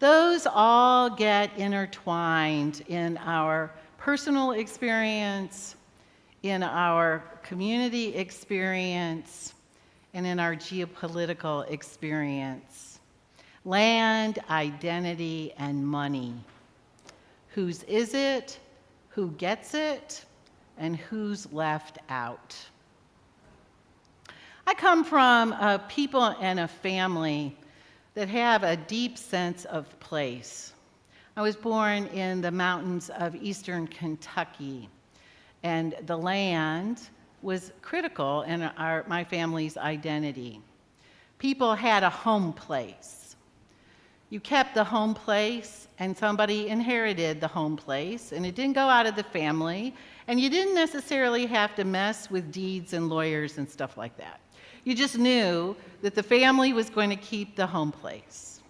Those all get intertwined in our personal experience, in our community experience, and in our geopolitical experience. Land, identity, and money. Whose is it? Who gets it? And who's left out? I come from a people and a family that have a deep sense of place. I was born in the mountains of eastern Kentucky, and the land was critical in my family's identity. People had a home place. You kept the home place, and somebody inherited the home place, and it didn't go out of the family, and you didn't necessarily have to mess with deeds and lawyers and stuff like that. You just knew that the family was going to keep the home place.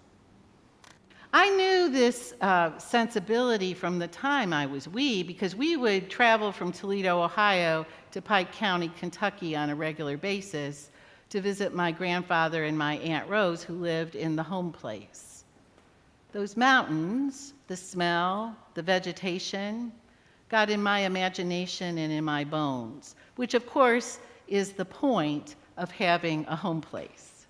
I knew this sensibility from the time I was wee, because we would travel from Toledo, Ohio to Pike County, Kentucky on a regular basis to visit my grandfather and my Aunt Rose, who lived in the home place. Those mountains, the smell, the vegetation, got in my imagination and in my bones, which of course is the point of having a home place.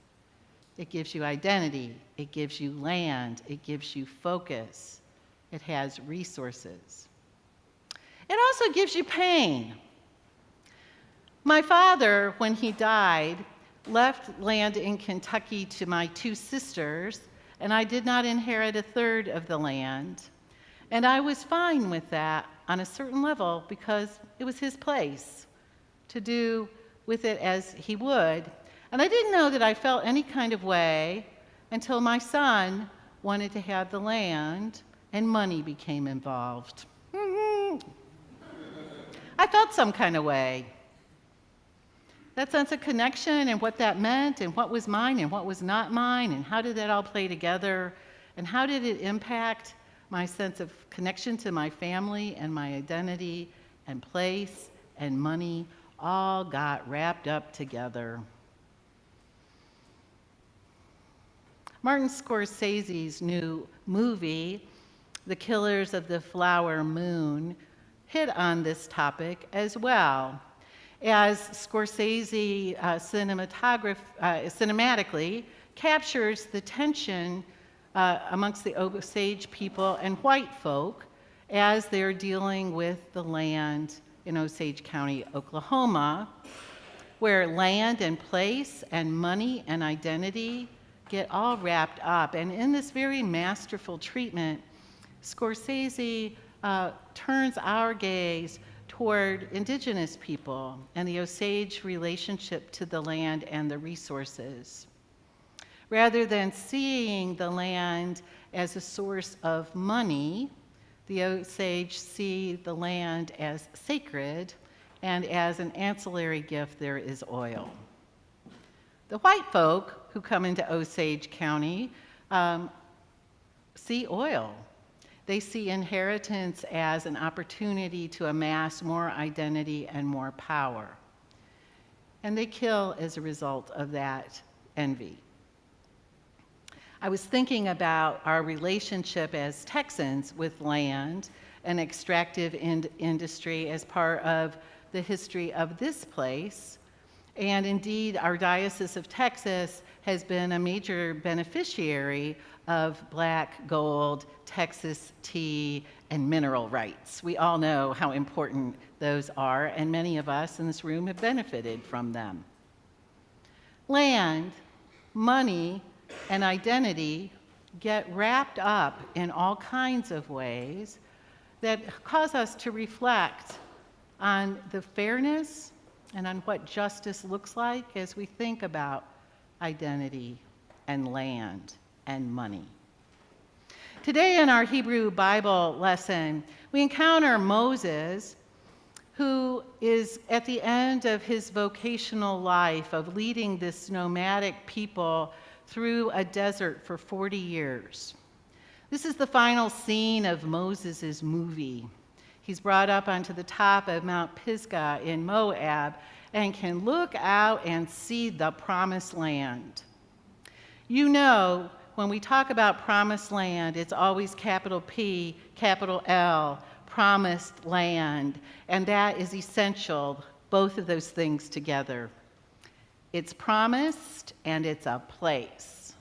It gives you identity, it gives you land, it gives you focus, it has resources. It also gives you pain. My father, when he died, left land in Kentucky to my two sisters, and I did not inherit a third of the land. And I was fine with that on a certain level because it was his place to do with it as he would. And I didn't know that I felt any kind of way until my son wanted to have the land and money became involved. I felt some kind of way. That sense of connection and what that meant and what was mine and what was not mine and how did that all play together and how did it impact my sense of connection to my family and my identity and place and money all got wrapped up together. Martin Scorsese's new movie, The Killers of the Flower Moon, hit on this topic as well. As Scorsese cinematically captures the tension amongst the Osage people and white folk as they're dealing with the land in Osage County, Oklahoma, where land and place and money and identity get all wrapped up. And in this very masterful treatment, Scorsese turns our gaze toward indigenous people and the Osage relationship to the land and the resources. Rather than seeing the land as a source of money, the Osage see the land as sacred, and as an ancillary gift, there is oil. The white folk who come into Osage County see oil. They see inheritance as an opportunity to amass more identity and more power. And they kill as a result of that envy. I was thinking about our relationship as Texans with land and extractive industry as part of the history of this place. And indeed, our Diocese of Texas has been a major beneficiary of black gold, Texas tea, and mineral rights. We all know how important those are, and many of us in this room have benefited from them. Land, money, and identity get wrapped up in all kinds of ways that cause us to reflect on the fairness and on what justice looks like as we think about identity and land and money. Today in our Hebrew Bible lesson, we encounter Moses, who is at the end of his vocational life of leading this nomadic people through a desert for 40 years. This is the final scene of Moses' movie. He's brought up onto the top of Mount Pisgah in Moab and can look out and see the promised land. You know, when we talk about promised land, it's always capital P, capital L, promised land, and that is essential, both of those things together. It's promised and it's a place.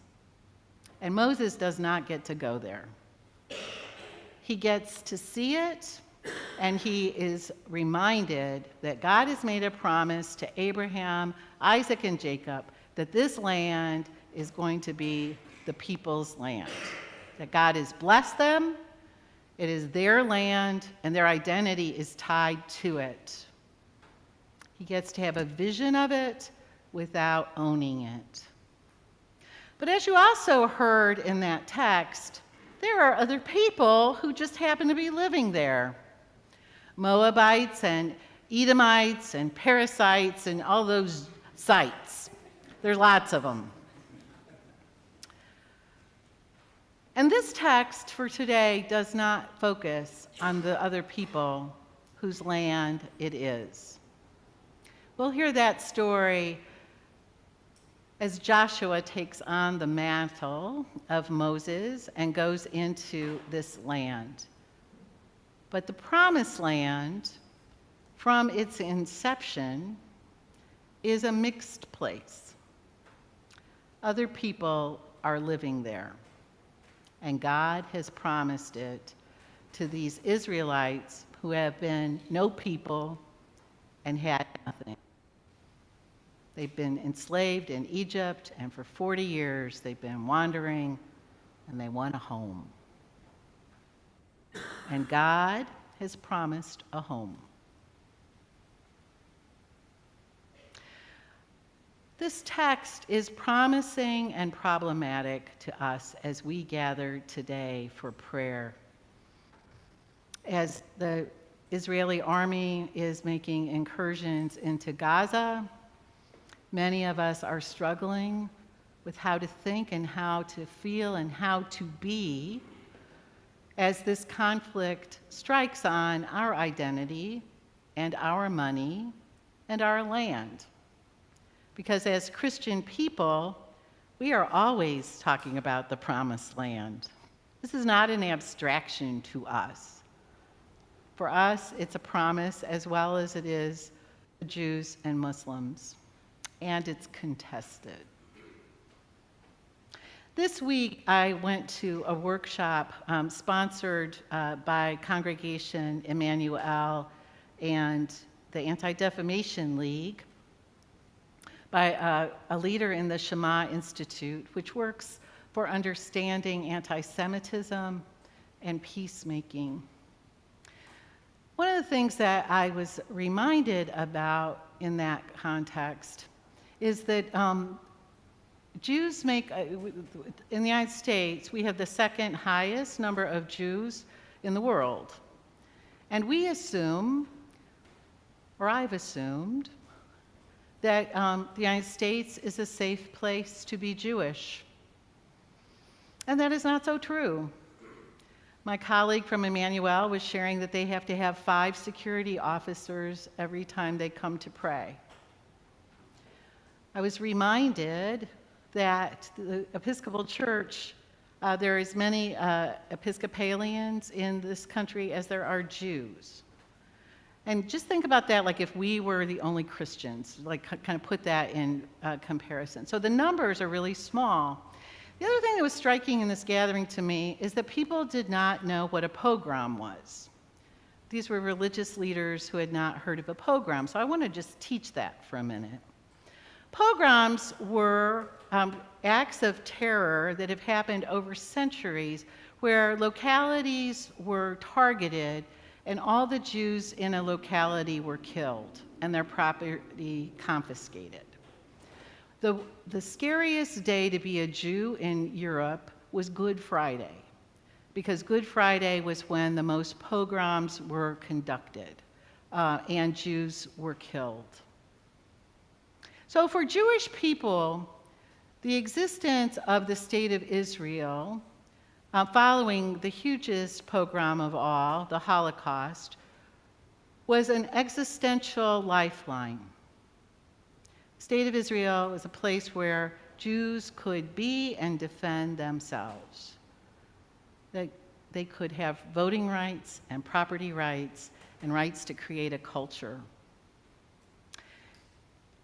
And Moses does not get to go there. He gets to see it, and he is reminded that God has made a promise to Abraham, Isaac, and Jacob that this land is going to be the people's land, that God has blessed them, it is their land, and their identity is tied to it. He gets to have a vision of it without owning it. But as you also heard in that text, there are other people who just happen to be living there. Moabites and Edomites and Perizzites and all those sites. There's lots of them. And this text for today does not focus on the other people whose land it is. We'll hear that story as Joshua takes on the mantle of Moses and goes into this land. But the promised land, from its inception, is a mixed place. Other people are living there, and God has promised it to these Israelites who have been no people and had nothing. They've been enslaved in Egypt, and for 40 years they've been wandering, and they want a home. And God has promised a home. This text is promising and problematic to us as we gather today for prayer. As the Israeli army is making incursions into Gaza, many of us are struggling with how to think and how to feel and how to be as this conflict strikes on our identity and our money and our land. Because as Christian people, we are always talking about the promised land. This is not an abstraction to us. For us, it's a promise as well as it is to Jews and Muslims, and it's contested. This week, I went to a workshop sponsored by Congregation Emmanuel and the Anti-Defamation League by a leader in the Shema Institute, which works for understanding anti-Semitism and peacemaking. One of the things that I was reminded about in that context is that Jews make, in the United States, we have the second highest number of Jews in the world. And we assume, or I've assumed, that the United States is a safe place to be Jewish. And that is not so true. My colleague from Emmanuel was sharing that they have to have 5 security officers every time they come to pray. I was reminded that the Episcopal Church, there is many Episcopalians in this country as there are Jews. And just think about that like if we were the only Christians, like kind of put that in comparison. So the numbers are really small. The other thing that was striking in this gathering to me is that people did not know what a pogrom was. These were religious leaders who had not heard of a pogrom, so I want to just teach that for a minute. Pogroms were acts of terror that have happened over centuries where localities were targeted and all the Jews in a locality were killed and their property confiscated. The scariest day to be a Jew in Europe was Good Friday, because Good Friday was when the most pogroms were conducted and Jews were killed. So for Jewish people, the existence of the state of Israel, following the hugest pogrom of all, the Holocaust, was an existential lifeline. The state of Israel was a place where Jews could be and defend themselves. That they could have voting rights and property rights and rights to create a culture.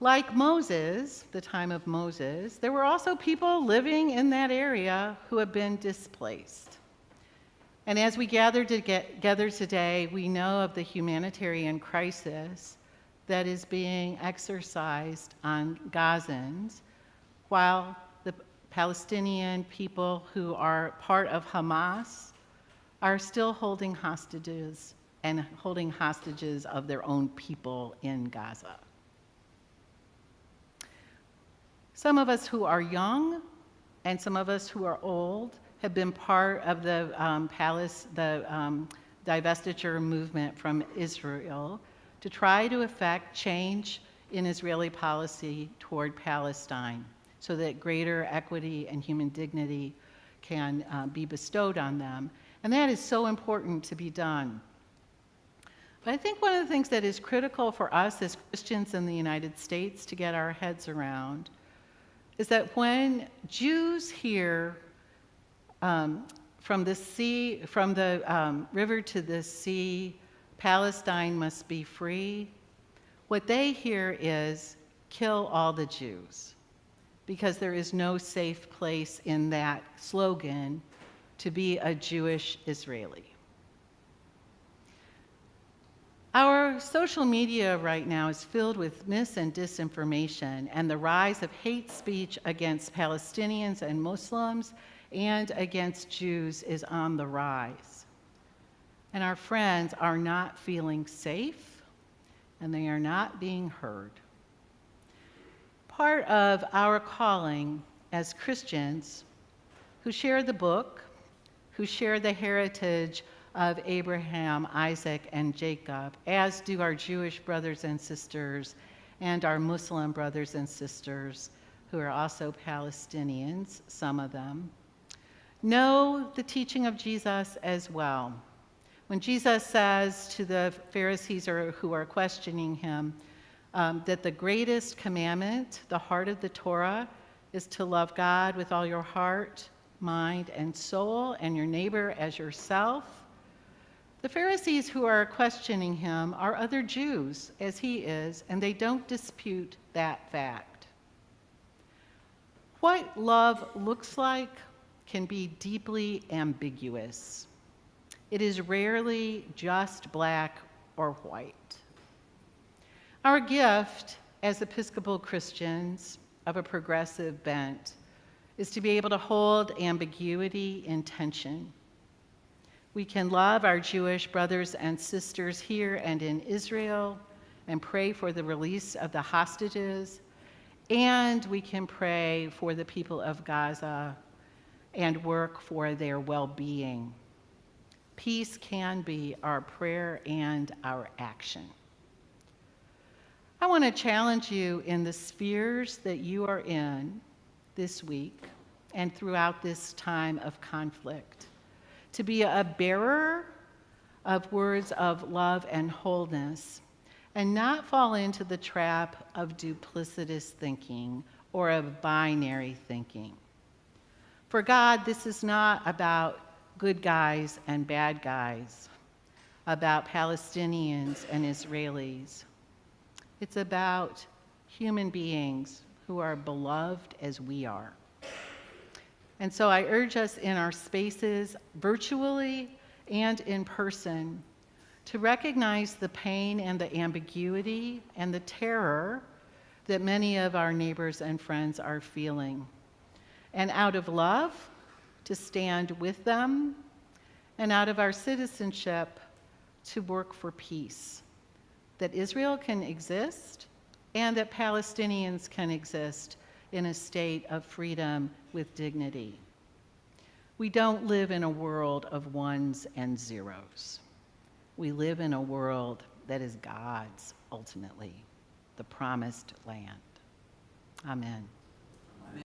Like Moses, the time of Moses, there were also people living in that area who have been displaced. And as we gather together today, we know of the humanitarian crisis that is being exercised on Gazans, while the Palestinian people who are part of Hamas are still holding hostages of their own people in Gaza. Some of us who are young and some of us who are old have been part of the divestiture movement from Israel to try to effect change in Israeli policy toward Palestine so that greater equity and human dignity can be bestowed on them. And that is so important to be done. But I think one of the things that is critical for us as Christians in the United States to get our heads around is that when Jews hear from the river to the sea, Palestine must be free, what they hear is kill all the Jews, because there is no safe place in that slogan to be a Jewish Israeli. Our social media right now is filled with mis and disinformation, and the rise of hate speech against Palestinians and Muslims and against Jews is on the rise. And our friends are not feeling safe, and they are not being heard. Part of our calling as Christians who share the book, who share the heritage of Abraham, Isaac, and Jacob, as do our Jewish brothers and sisters and our Muslim brothers and sisters who are also Palestinians, some of them, know the teaching of Jesus as well. When Jesus says to the Pharisees who are questioning him that the greatest commandment, the heart of the Torah, is to love God with all your heart, mind, and soul, and your neighbor as yourself, the Pharisees who are questioning him are other Jews, as he is, and they don't dispute that fact. What love looks like can be deeply ambiguous. It is rarely just black or white. Our gift as Episcopal Christians of a progressive bent is to be able to hold ambiguity in tension. We can love our Jewish brothers and sisters here and in Israel and pray for the release of the hostages, and we can pray for the people of Gaza and work for their well-being. Peace can be our prayer and our action. I want to challenge you in the spheres that you are in this week and throughout this time of conflict to be a bearer of words of love and wholeness and not fall into the trap of duplicitous thinking or of binary thinking. For God, this is not about good guys and bad guys, about Palestinians and Israelis. It's about human beings who are beloved as we are. And so I urge us in our spaces, virtually and in person, to recognize the pain and the ambiguity and the terror that many of our neighbors and friends are feeling. And out of love, to stand with them, and out of our citizenship, to work for peace, that Israel can exist and that Palestinians can exist in a state of freedom with dignity. We don't live in a world of ones and zeros. We live in a world that is God's, ultimately, the promised land. Amen.